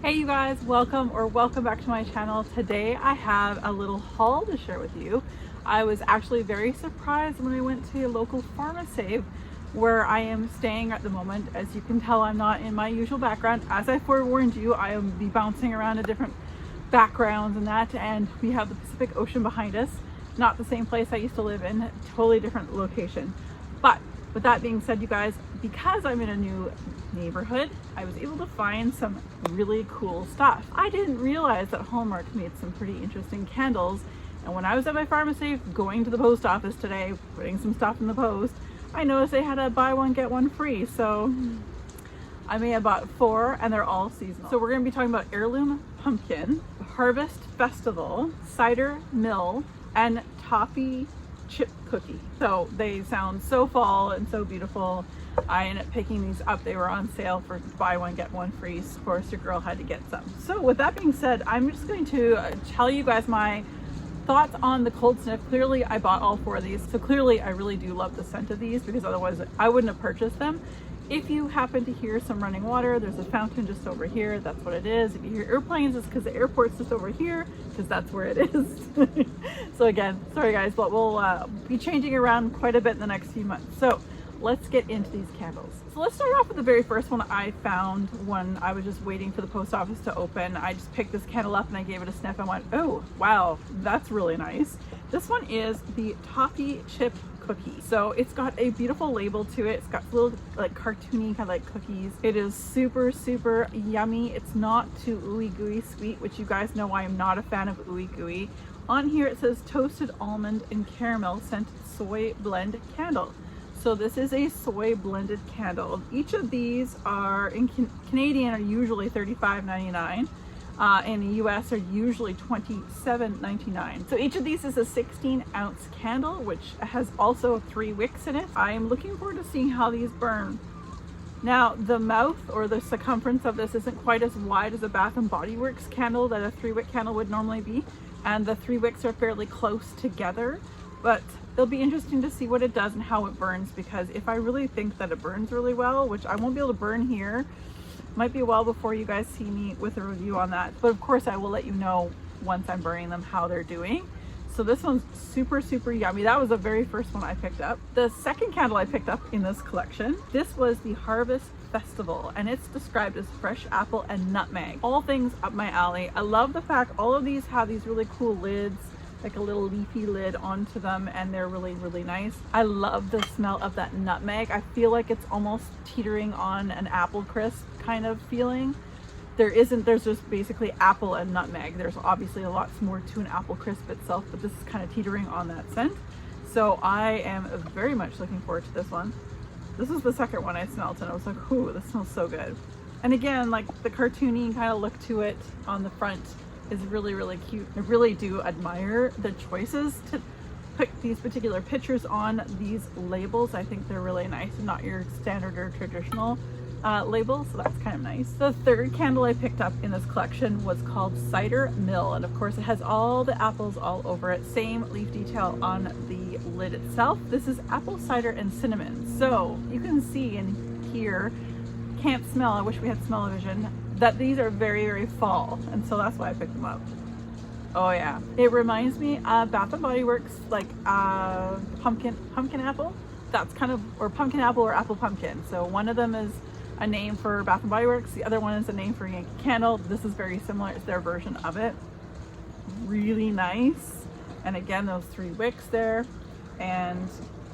Hey you guys, welcome back to my channel. Today I have a little haul to share with you. I was actually very surprised when I went to a local Pharmasave where I am staying at the moment. As you can tell, I'm not in my usual background. As I forewarned you, I will be bouncing around to different backgrounds and that, and we have the Pacific Ocean behind us. Not the same place I used to live in, totally different location. But with that being said, you guys, because I'm in a new neighborhood, I was able to find some really cool stuff. I didn't realize that Hallmark made some pretty interesting candles, and when I was at my Pharmasave going to the post office today, putting some stuff in the post, I noticed they had a buy one get one free, so I may have bought 4 and they're all seasonal. So we're going to be talking about Heirloom Pumpkin, Harvest Festival, Cider Mill, and Toffee chip cookie. So they sound so fall and so beautiful. I ended up picking these up. They were on sale for buy one get one free. Of course your girl had to get some. So with that being said, I'm just going to tell you guys my thoughts on the cold sniff. Clearly I bought all 4 of these, so clearly I really do love the scent of these, because otherwise I wouldn't have purchased them. If you happen to hear some running water, there's a fountain just over here. That's what it is. If you hear airplanes, it's because the airport's just over here, because that's where it is. So again, sorry guys, but we'll be changing around quite a bit in the next few months. So let's get into these candles. So let's start off with the very first one I found when I was just waiting for the post office to open. I just picked this candle up and I gave it a sniff and went, oh wow, that's really nice. This one is the Toffee chip cookie. So it's got a beautiful label to it. It's got little like cartoony kind of like cookies. It is super yummy. It's not too ooey gooey sweet, which you guys know I am not a fan of ooey gooey. On here it says toasted almond and caramel scented soy blend candle. So this is a soy blended candle. Each of these are in Canadian are usually $35.99. In the US are usually $27.99. So each of these is a 16-ounce candle, which has also 3 wicks in it. I am looking forward to seeing how these burn. Now the mouth or the circumference of this isn't quite as wide as a Bath & Body Works candle that a 3-wick candle would normally be, and the 3 wicks are fairly close together, but it'll be interesting to see what it does and how it burns, because if I really think that it burns really well, which I won't be able to burn here, might be a while before you guys see me with a review on that, but of course I will let you know once I'm burning them how they're doing. So this one's super yummy. That was the very first one I picked up. The second candle I picked up in this collection, this was the Harvest Festival, and it's described as fresh apple and nutmeg. All things up my alley. I love the fact all of these have these really cool lids, like a little leafy lid onto them, and they're really nice. I love the smell of that nutmeg. I feel like it's almost teetering on an apple crisp kind of feeling. There's just basically apple and nutmeg. There's obviously a lot more to an apple crisp itself, but this is kind of teetering on that scent. So I am very much looking forward to this one. This is the second one I smelled and I was like, ooh, this smells so good. And again, like the cartoony kind of look to it on the front is really cute. I really do admire the choices to put these particular pictures on these labels. I think they're really nice and not your standard or traditional labels, so that's kind of nice. The third candle I picked up in this collection was called Cider Mill, and of course it has all the apples all over it. Same leaf detail on the lid itself. This is apple cider and cinnamon. So you can see and hear, can't smell, I wish we had smell-o-vision, that these are very fall, and so that's why I picked them up. Oh yeah, it reminds me of Bath & Body Works, like pumpkin apple. That's kind of, or pumpkin apple or apple pumpkin. So one of them is a name for Bath & Body Works, the other one is a name for Yankee Candle. This is very similar, it's their version of it. Really nice. And again, those 3 wicks there, and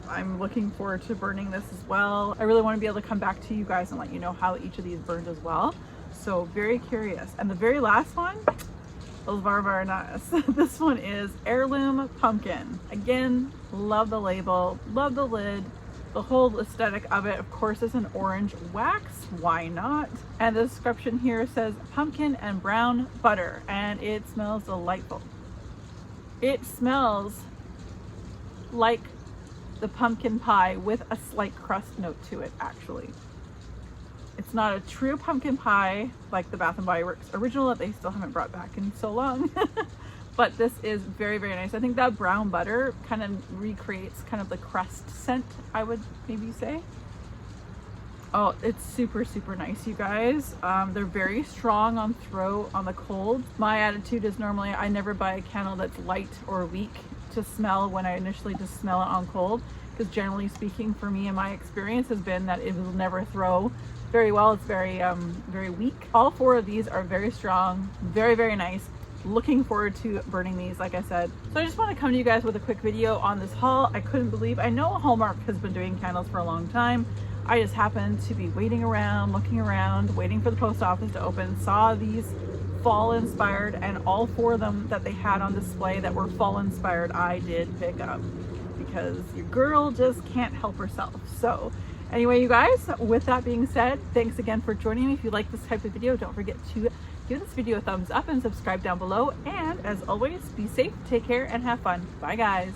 I'm looking forward to burning this as well. I really want to be able to come back to you guys and let you know how each of these burned as well. So very curious. And the very last one, very nice. This one is Heirloom Pumpkin. Again, love the label, love the lid, the whole aesthetic of it. Of course, it's an orange wax, why not? And the description here says pumpkin and brown butter, and it smells delightful. It smells like the pumpkin pie with a slight crust note to it, actually. It's not a true pumpkin pie like the Bath & Body Works original that they still haven't brought back in so long. But this is very nice. I think that brown butter kind of recreates kind of the crust scent, I would maybe say. Oh, it's super nice, you guys. They're very strong on throw on the cold. My attitude is normally I never buy a candle that's light or weak to smell when I initially just smell it on cold, because generally speaking, for me and my experience has been that it will never throw very well. It's very weak. All 4 of these are very strong, very nice. Looking forward to burning these, like I said. So I just want to come to you guys with a quick video on this haul. I couldn't believe, I know Hallmark has been doing candles for a long time. I just happened to be waiting around, looking around, waiting for the post office to open, saw these fall inspired, and all 4 of them that they had on display that were fall inspired, I did pick up, because your girl just can't help herself. So anyway, you guys, with that being said, thanks again for joining me. If you like this type of video, don't forget to give this video a thumbs up and subscribe down below. And as always, be safe, take care, and have fun. Bye guys.